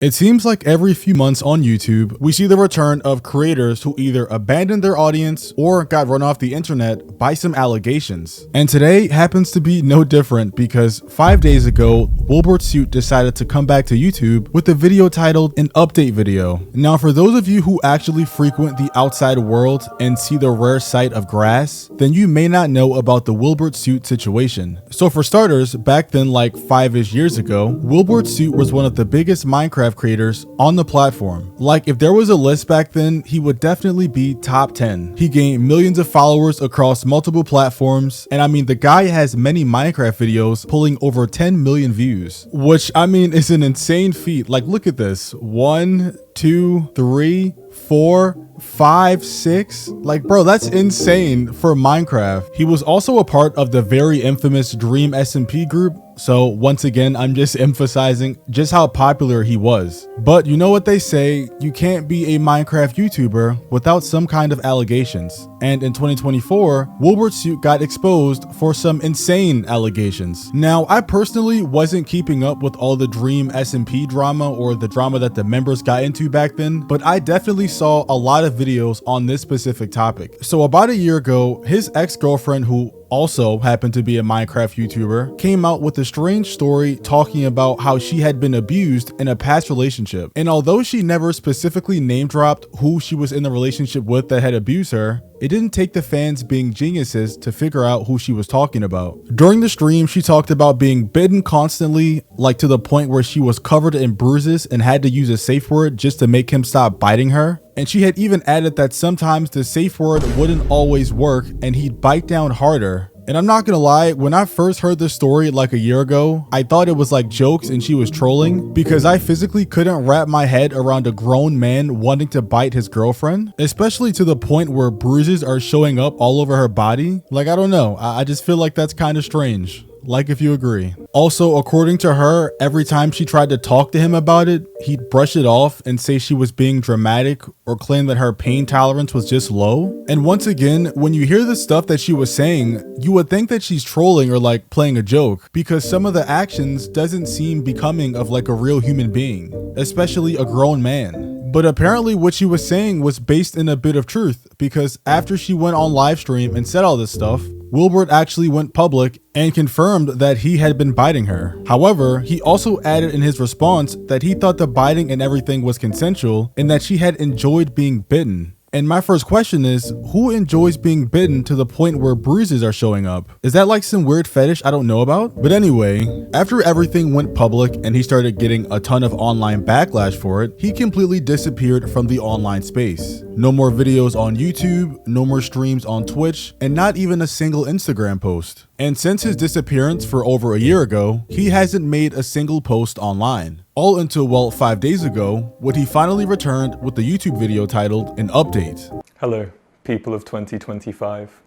It seems like every few months on YouTube, we see the return of creators who either abandoned their audience or got run off the internet by some allegations. And today happens to be no different because 5 days ago, Wilbur Soot decided to come back to YouTube with a video titled an update video. Now, for those of you who actually frequent the outside world and see the rare sight of grass, then you may not know about the Wilbur Soot situation. So for starters, back then like 5-ish years ago, Wilbur Soot was one of the biggest Minecraft creators on the platform. Like, if there was a list back then, he would definitely be top 10. He gained millions of followers across multiple platforms, and I mean, the guy has many Minecraft videos pulling over 10 million views, which I mean is an insane feat. Like, look at this. 1, 2, 3, 4, 5, 6. Like, bro, that's insane for Minecraft. He was also a part of the very infamous Dream SMP group. So once again, I'm just emphasizing just how popular he was. But you know what they say, you can't be a Minecraft YouTuber without some kind of allegations. And in 2024, Wilbur Soot got exposed for some insane allegations. Now, I personally wasn't keeping up with all the Dream SMP drama or the drama that the members got into back then, but I definitely saw a lot of videos on this specific topic. So about a year ago, his ex-girlfriend, who also happened to be a Minecraft YouTuber, came out with a strange story talking about how she had been abused in a past relationship. And although she never specifically name dropped who she was in the relationship with that had abused her, it didn't take the fans being geniuses to figure out who she was talking about. During the stream, she talked about being bitten constantly, like to the point where she was covered in bruises and had to use a safe word just to make him stop biting her. And she had even added that sometimes the safe word wouldn't always work and he'd bite down harder. And I'm not gonna lie, when I first heard this story like a year ago, I thought it was like jokes and she was trolling because I physically couldn't wrap my head around a grown man wanting to bite his girlfriend, especially to the point where bruises are showing up all over her body. Like, I don't know, I just feel like that's kind of strange. Like, if you agree. Also, according to her, every time she tried to talk to him about it, he'd brush it off and say she was being dramatic or claim that her pain tolerance was just low. And once again, when you hear the stuff that she was saying, you would think that she's trolling or like playing a joke because some of the actions doesn't seem becoming of like a real human being, especially a grown man. But apparently what she was saying was based in a bit of truth because after she went on live stream and said all this stuff, Wilbur actually went public and confirmed that he had been biting her. However, he also added in his response that he thought the biting and everything was consensual and that she had enjoyed being bitten. And my first question is, who enjoys being bitten to the point where bruises are showing up? Is that like some weird fetish I don't know about? But anyway, after everything went public and he started getting a ton of online backlash for it, he completely disappeared from the online space. No more videos on YouTube, no more streams on Twitch, and not even a single Instagram post. And since his disappearance for over a year ago, he hasn't made a single post online. All until, well, 5 days ago, when he finally returned with the YouTube video titled an update. Hello, people of 2025.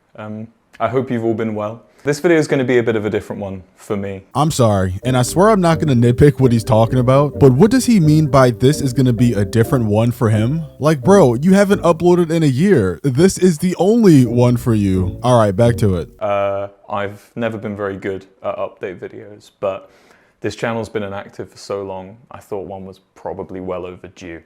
I hope you've all been well. This video is going to be a bit of a different one for me. I'm sorry, and I swear I'm not going to nitpick what he's talking about, but what does he mean by this is going to be a different one for him? Like, bro, you haven't uploaded in a year. This is the only one for you. All right, back to it. I've never been very good at update videos, but this channel's been inactive for so long, I thought one was probably well overdue.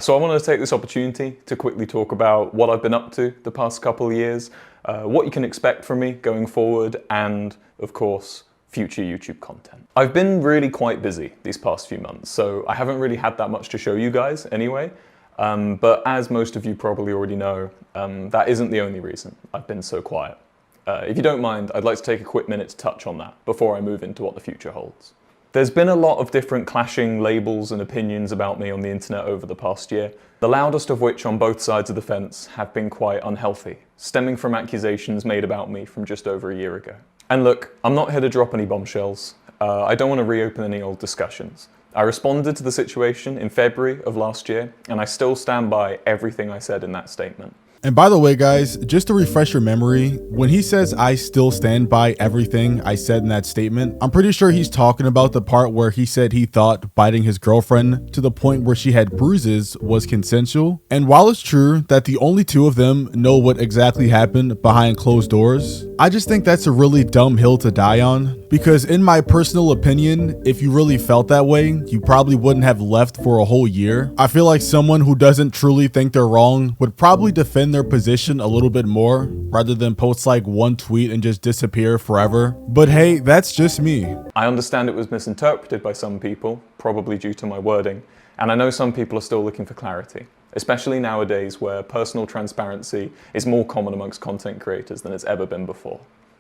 So I wanted to take this opportunity to quickly talk about what I've been up to the past couple of years, what you can expect from me going forward, and of course, future YouTube content. I've been really quite busy these past few months, so I haven't really had that much to show you guys anyway. But as most of you probably already know, that isn't the only reason I've been so quiet. If you don't mind, I'd like to take a quick minute to touch on that before I move into what the future holds. There's been a lot of different clashing labels and opinions about me on the internet over the past year, the loudest of which on both sides of the fence have been quite unhealthy, stemming from accusations made about me from just over a year ago. And look, I'm not here to drop any bombshells. I don't want to reopen any old discussions. I responded to the situation in February of last year, and I still stand by everything I said in that statement. And by the way, guys, just to refresh your memory, when he says I still stand by everything I said in that statement, I'm pretty sure he's talking about the part where he said he thought biting his girlfriend to the point where she had bruises was consensual. And while it's true that the only two of them know what exactly happened behind closed doors, I just think that's a really dumb hill to die on Because in my personal opinion, if you really felt that way, you probably wouldn't have left for a whole year. I feel like someone who doesn't truly think they're wrong would probably defend their position a little bit more rather than post like one tweet and just disappear forever. But hey, that's just me. I understand it was misinterpreted by some people, probably due to my wording, and I know some people are still looking for clarity, especially nowadays where personal transparency is more common amongst content creators than it's ever been before.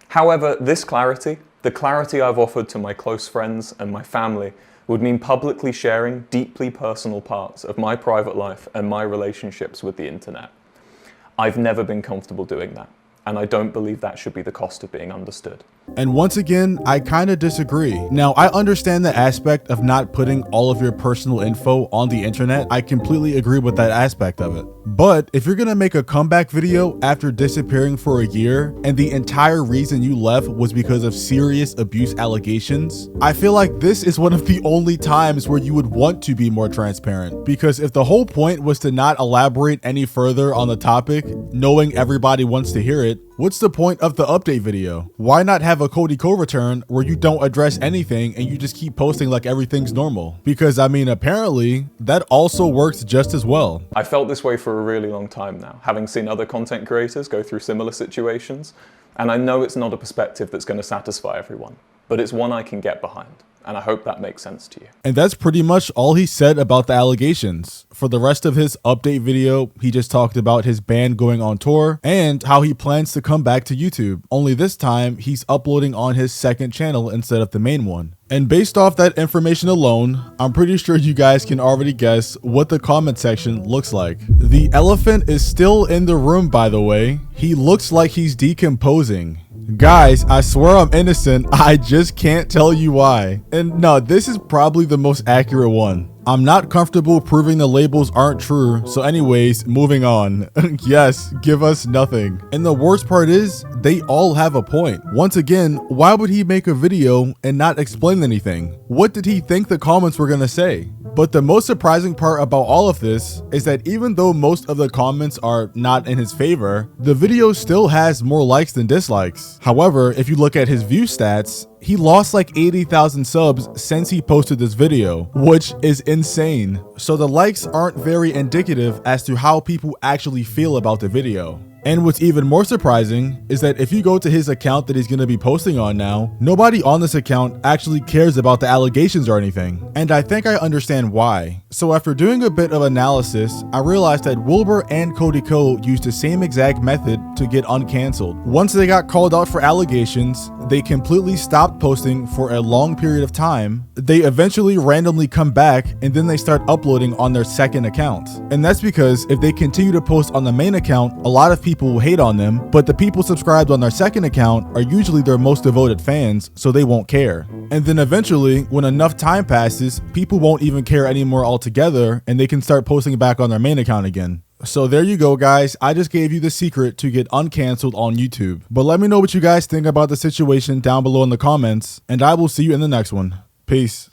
However, this clarity, the clarity I've offered to my close friends and my family, would mean publicly sharing deeply personal parts of my private life and my relationships with the internet. I've never been comfortable doing that, and I don't believe that should be the cost of being understood. And once again, I kind of disagree. Now, I understand the aspect of not putting all of your personal info on the internet. I completely agree with that aspect of it. But if you're gonna make a comeback video after disappearing for a year and the entire reason you left was because of serious abuse allegations, I feel like this is one of the only times where you would want to be more transparent. Because if the whole point was to not elaborate any further on the topic, knowing everybody wants to hear it, what's the point of the update video? Why not have a Cody Co return where you don't address anything and you just keep posting like everything's normal? Because I mean, apparently that also works just as well. I felt this way for a really long time now, having seen other content creators go through similar situations, and I know it's not a perspective that's going to satisfy everyone, but it's one I can get behind. And I hope that makes sense to you. And that's pretty much all he said about the allegations. For the rest of his update video, he just talked about his band going on tour and how he plans to come back to YouTube. Only this time, he's uploading on his second channel instead of the main one. And based off that information alone, I'm pretty sure you guys can already guess what the comment section looks like. The elephant is still in the room, by the way. He looks like he's decomposing. Guys, I swear I'm innocent. I just can't tell you why. And no, this is probably the most accurate one. I'm not comfortable proving the labels aren't true, so anyways, moving on. Yes, give us nothing. And the worst part is, they all have a point. Once again, why would he make a video and not explain anything? What did he think the comments were gonna say? But the most surprising part about all of this is that even though most of the comments are not in his favor, the video still has more likes than dislikes. However, if you look at his view stats, he lost like 80,000 subs since he posted this video, which is insane. So the likes aren't very indicative as to how people actually feel about the video. And what's even more surprising is that if you go to his account that he's going to be posting on now, nobody on this account actually cares about the allegations or anything. And I think I understand why. So after doing a bit of analysis, I realized that Wilbur and Cody Co used the same exact method to get uncanceled. Once they got called out for allegations, they completely stopped posting for a long period of time. They eventually randomly come back and then they start uploading on their second account. And that's because if they continue to post on the main account, a lot of people will hate on them, but the people subscribed on their second account are usually their most devoted fans, so they won't care. And then eventually, when enough time passes, people won't even care anymore altogether, and they can start posting back on their main account again. So there you go, guys. I just gave you the secret to get uncanceled on YouTube. But let me know what you guys think about the situation down below in the comments, and I will see you in the next one. Peace.